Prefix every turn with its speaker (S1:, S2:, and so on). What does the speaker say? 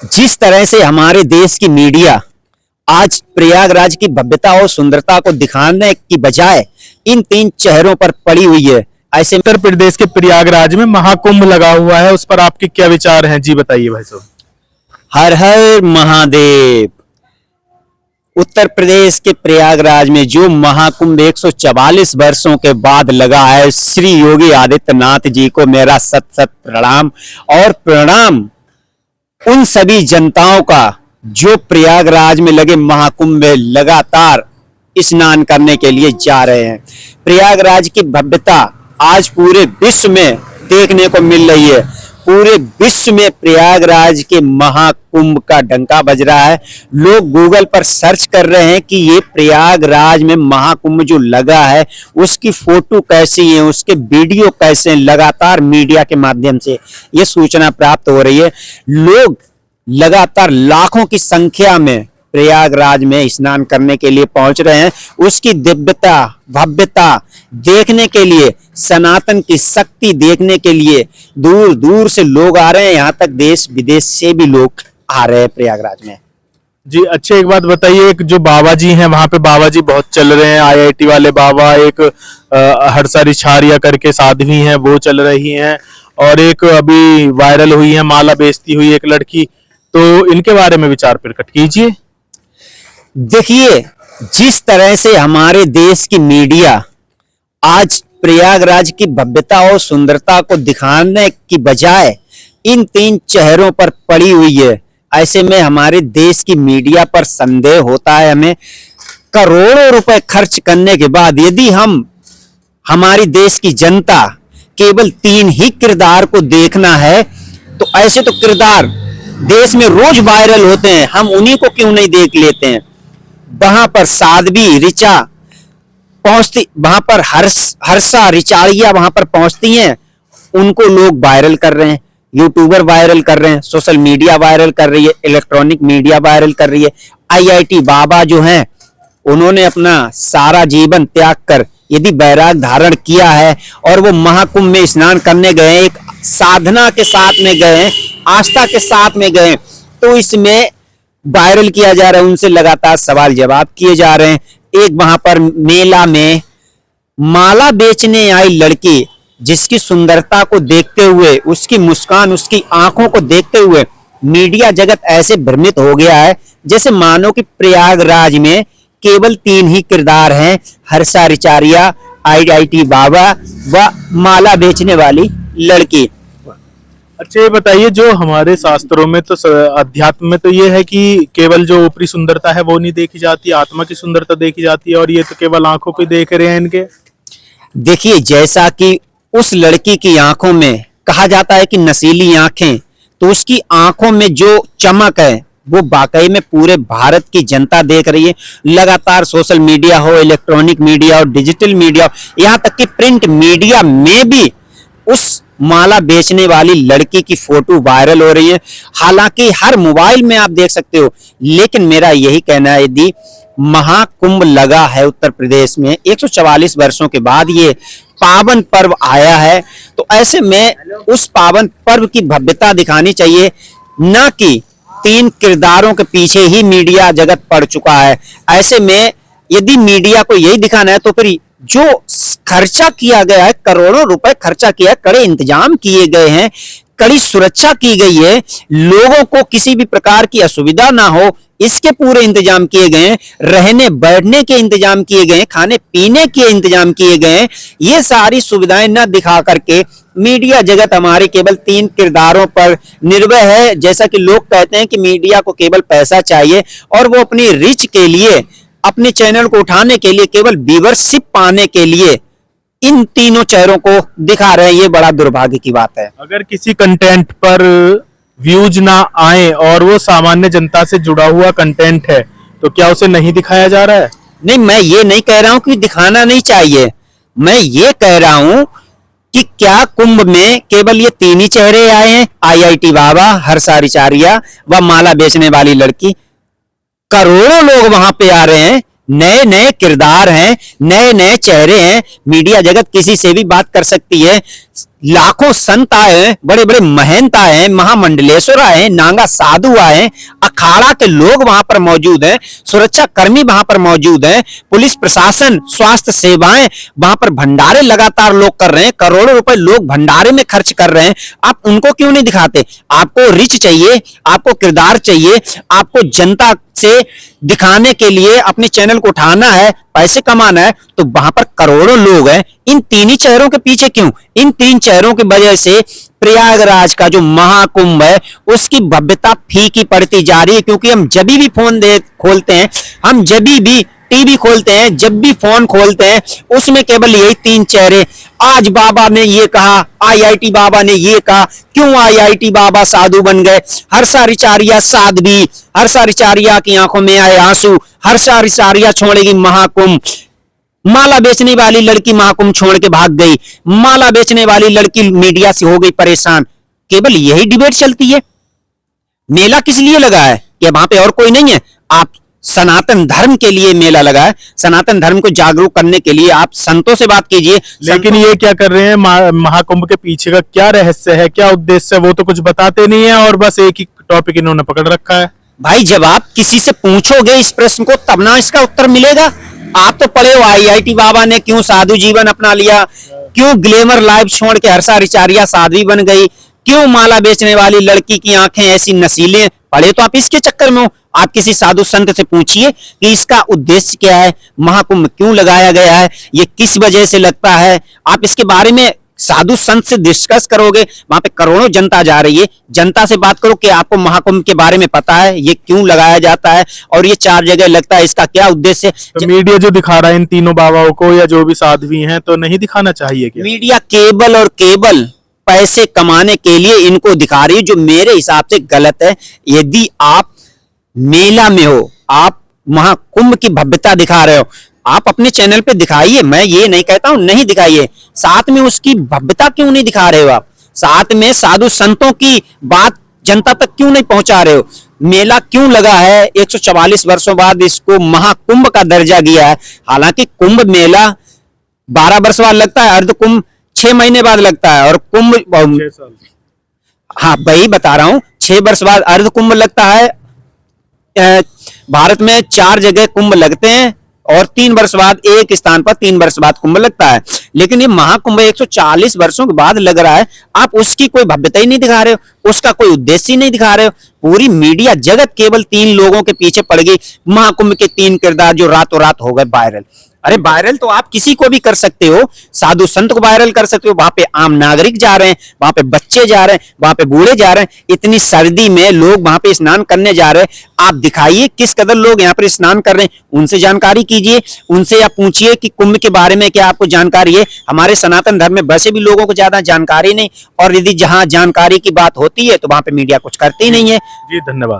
S1: जिस तरह से हमारे देश की मीडिया आज प्रयागराज की भव्यता और सुंदरता को दिखाने की बजाय इन तीन चेहरों पर पड़ी हुई है, ऐसे
S2: उत्तर प्रदेश के प्रयागराज में महाकुंभ लगा हुआ है, उस पर आपके क्या विचार हैं? जी बताइए भाई साहब।
S1: हर हर महादेव। उत्तर प्रदेश के प्रयागराज में जो महाकुंभ 144 वर्षों के बाद लगा है, श्री योगी आदित्यनाथ जी को मेरा सत सत प्रणाम। और प्रणाम उन सभी जनताओं का जो प्रयागराज में लगे महाकुंभ में लगातार स्नान करने के लिए जा रहे हैं। प्रयागराज की भव्यता आज पूरे विश्व में देखने को मिल रही है। पूरे विश्व में प्रयागराज के महाकुंभ का डंका बज रहा है। लोग गूगल पर सर्च कर रहे हैं कि ये प्रयागराज में महाकुंभ जो लगा है उसकी फोटो कैसी है, उसके वीडियो कैसे हैं। लगातार मीडिया के माध्यम से ये सूचना प्राप्त हो रही है। लोग लगातार लाखों की संख्या में प्रयागराज में स्नान करने के लिए पहुंच रहे हैं। उसकी दिव्यता भव्यता देखने के लिए, सनातन की शक्ति देखने के लिए दूर दूर से लोग आ रहे हैं। यहाँ तक देश विदेश से भी लोग आ रहे हैं प्रयागराज में।
S2: जी अच्छा, एक बात बताइए, एक जो बाबा जी हैं वहां पे बाबा जी बहुत चल रहे हैं, आईआईटी वाले बाबा, एक हरसा रिछारिया करके साध्वी हैं वो चल रही हैं, और एक अभी वायरल हुई है माला बेचती हुई एक लड़की। तो इनके बारे में विचार प्रकट कीजिए।
S1: देखिए, जिस तरह से हमारे देश की मीडिया आज प्रयागराज की भव्यता और सुंदरता को दिखाने की बजाय इन तीन चेहरों पर पड़ी हुई है, ऐसे में हमारे देश की मीडिया पर संदेह होता है। हमें करोड़ों रुपए खर्च करने के बाद यदि हमारी देश की जनता केवल तीन ही किरदार को देखना है, तो ऐसे तो किरदार देश में रोज वायरल होते हैं, हम उन्हीं को क्यों नहीं देख लेते हैं। वहां पर साध्वी ऋचा पहुंचती, वहां पर हर्षा रिचारिया वहां पर पहुंचती हैं, उनको लोग वायरल कर रहे हैं, यूट्यूबर वायरल कर रहे हैं, सोशल मीडिया वायरल कर रही है, इलेक्ट्रॉनिक मीडिया वायरल कर रही है। आईआईटी बाबा जो हैं, उन्होंने अपना सारा जीवन त्याग कर यदि बैराग धारण किया है और वो महाकुंभ में स्नान करने गए, एक साधना के साथ में गए, आस्था के साथ में गए, तो इसमें वायरल किया जा रहा है। उनसे लगातार सवाल जवाब किए जा रहे हैं। एक वहां पर मेला में माला बेचने आई लड़की, जिसकी सुंदरता को देखते हुए, उसकी मुस्कान, उसकी आंखों को देखते हुए मीडिया जगत ऐसे भ्रमित हो गया है जैसे मानो कि प्रयागराज में केवल तीन ही किरदार हैं, हर्षा रिचारिया, आईआईटी बाबा व माला बेचने वाली लड़की।
S2: अच्छा ये बताइए, जो हमारे शास्त्रों में तो अध्यात्म में तो ये है कि केवल जो ऊपरी सुंदरता है वो नहीं देखी जाती, आत्मा की सुंदरता देखी जाती है, और ये तो केवल आंखों पे देख रहे हैं इनके।
S1: देखिए, जैसा कि उस लड़की की आंखों में कहा जाता है कि नशीली आंखें, तो उसकी आंखों में जो चमक है वो वाकई में पूरे भारत की जनता देख रही है। लगातार सोशल मीडिया हो, इलेक्ट्रॉनिक मीडिया हो, डिजिटल मीडिया हो, यहाँ तक कि प्रिंट मीडिया में भी उस माला बेचने वाली लड़की की फोटो वायरल हो रही है। हालांकि हर मोबाइल में आप देख सकते हो, लेकिन मेरा यही कहना है, यदि महाकुंभ लगा है उत्तर प्रदेश में 144 वर्षों के बाद, ये पावन पर्व आया है, तो ऐसे में उस पावन पर्व की भव्यता दिखानी चाहिए, न कि तीन किरदारों के पीछे ही मीडिया जगत पड़ चुका है। ऐसे में यदि मीडिया को यही दिखाना है, तो फिर जो खर्चा किया गया है, करोड़ों रुपए खर्चा किया, कड़े इंतजाम किए गए हैं, कड़ी सुरक्षा की गई है, लोगों को किसी भी प्रकार की असुविधा ना हो, इसके पूरे इंतजाम किए गए हैं, रहने बैठने के इंतजाम किए गए हैं, खाने पीने के इंतजाम किए गए हैं। ये सारी सुविधाएं न दिखा करके मीडिया जगत हमारे केवल तीन किरदारों पर निर्भर है। जैसा कि लोग कहते हैं कि मीडिया को केवल पैसा चाहिए और वो अपनी रीच के लिए, अपने चैनल को उठाने के लिए, केवल व्यूअरशिप पाने के लिए इन तीनों चेहरों को दिखा रहे हैं। ये बड़ा दुर्भाग्य की बात है।
S2: अगर किसी कंटेंट पर व्यूज ना आए और वो सामान्य जनता से जुड़ा हुआ कंटेंट है, तो क्या उसे नहीं दिखाया जा रहा है?
S1: नहीं, मैं ये नहीं कह रहा हूं कि दिखाना नहीं चाहिए। मैं ये कह रहा हूं कि क्या कुंभ में केवल ये तीन ही चेहरे आए हैं, आईआईटी बाबा, हर्षा रिचारिया व माला बेचने वाली लड़की? करोड़ों लोग वहां पे आ रहे हैं, नए नए किरदार हैं, नए नए चेहरे हैं। मीडिया जगत किसी से भी बात कर सकती है। लाखों संत आए हैं, बड़े बड़े महंत आए हैं, महामंडलेश्वर आए हैं, नांगा साधु आए हैं, अखाड़ा के लोग वहां पर मौजूद हैं, सुरक्षा कर्मी वहां पर मौजूद हैं, पुलिस प्रशासन, स्वास्थ्य सेवाएं, वहां पर भंडारे लगातार लोग कर रहे हैं, करोड़ों रुपए लोग भंडारे में खर्च कर रहे हैं। आप उनको क्यों नहीं दिखाते? आपको रिच चाहिए, आपको किरदार चाहिए, आपको जनता से दिखाने के लिए अपने चैनल को उठाना है, पैसे कमाना है, तो वहां पर करोड़ों लोग हैं। इन तीन ही चेहरों के पीछे क्यों? इन तीन चेहरों की वजह से प्रयागराज का जो महाकुंभ है उसकी भव्यता फीकी पड़ती जा रही है। क्योंकि हम जब भी फोन खोलते हैं, हम जब भी टीवी खोलते हैं, जब भी फोन खोलते हैं, उसमें केवल यही तीन चेहरे। आज बाबा ने ये कहा, आईआईटी बाबा ने ये कहा, क्यों आईआईटी बाबा साधु बन गए? हर्षारिचार्या साध्वी, हर्षारिचार्या की आंखों में आए आंसू, हर्षारिचार्या छोड़ेगी महाकुंभ। माला बेचने वाली लड़की महाकुंभ छोड़ के भाग गई, माला बेचने वाली लड़की मीडिया से हो गई परेशान। केवल यही डिबेट चलती है। मेला किस लिए लगा है? कि वहां पे और कोई नहीं है। आप सनातन धर्म के लिए मेला लगा है, सनातन धर्म को जागरूक करने के लिए आप संतों से बात कीजिए।
S2: लेकिन ये क्या कर रहे हैं, महाकुंभ के पीछे का क्या रहस्य है, क्या उद्देश्य है, वो तो कुछ बताते नहीं है और बस एक ही टॉपिक इन्होंने पकड़ रखा है।
S1: भाई जब आप किसी से पूछोगे इस प्रश्न को तब ना इसका उत्तर मिलेगा। आप तो पढ़े हो आईआईटी बाबा ने क्यों साधु जीवन अपना लिया, क्यों ग्लैमर लाइफ छोड़ के हर्षारिचार्या साध्वी बन गई, क्यों माला बेचने वाली लड़की की आंखें ऐसी नशीले। पढ़े तो आप इसके चक्कर में हो। आप किसी साधु संत से पूछिए कि इसका उद्देश्य क्या है, महाकुंभ क्यों लगाया गया है, ये किस वजह से लगता है। आप इसके बारे में साधु संत से डिस्कस करोगे, वहां पे करोड़ों जनता जा रही है, जनता से बात करो कि आपको महाकुंभ के बारे में पता है, ये क्यों लगाया जाता है और ये 4 जगह लगता है, इसका क्या उद्देश्य है।
S2: तो मीडिया जो दिखा रहा है इन तीनों बाबाओं को या जो भी साध्वी हैं, तो नहीं दिखाना चाहिए क्या?
S1: मीडिया केवल और केवल पैसे कमाने के लिए इनको दिखा रही है, जो मेरे हिसाब से गलत है। यदि आप मेला में हो, आप महाकुंभ की भव्यता दिखा रहे हो, आप अपने चैनल पे दिखाइए। मैं ये नहीं कहता हूं नहीं दिखाइए, साथ में उसकी भव्यता क्यों नहीं दिखा रहे हो? आप साथ में साधु संतों की बात जनता तक क्यों नहीं पहुंचा रहे हो? मेला क्यों लगा है? 144 वर्षों बाद इसको महाकुंभ का दर्जा दिया है। हालांकि कुंभ मेला 12 वर्ष बाद लगता है, अर्ध कुंभ 6 महीने बाद लगता है और कुंभ
S2: 6 साल।
S1: हाँ वही बता रहा हूं, 6 वर्ष बाद अर्ध कुंभ लगता है। भारत में 4 जगह कुंभ लगते हैं और 3 वर्ष बाद एक स्थान पर 3 वर्ष बाद कुंभ लगता है। लेकिन ये महाकुंभ 140 वर्षों के बाद लग रहा है। आप उसकी कोई भव्यता ही नहीं दिखा रहे हो, उसका कोई उद्देश्य ही नहीं दिखा रहे हो। पूरी मीडिया जगत केवल 3 लोगों के पीछे पड़ गई, महाकुंभ के 3 किरदार जो रातों रात हो गए वायरल। अरे वायरल तो आप किसी को भी कर सकते हो, साधु संत को वायरल कर सकते हो, वहां पे आम नागरिक जा रहे हैं, वहां पे बच्चे जा रहे हैं, वहां पे बूढ़े जा रहे हैं। इतनी सर्दी में लोग वहां पे स्नान करने जा रहे हैं। आप दिखाइए किस कदर लोग यहाँ पर स्नान कर रहे हैं, उनसे जानकारी कीजिए, उनसे आप पूछिए कि कुंभ के बारे में क्या आपको जानकारी है। हमारे सनातन धर्म में वैसे भी लोगों को ज्यादा जानकारी नहीं, और यदि जहां जानकारी की बात होती है तो वहां पे मीडिया कुछ करती ही नहीं है।
S2: जी धन्यवाद।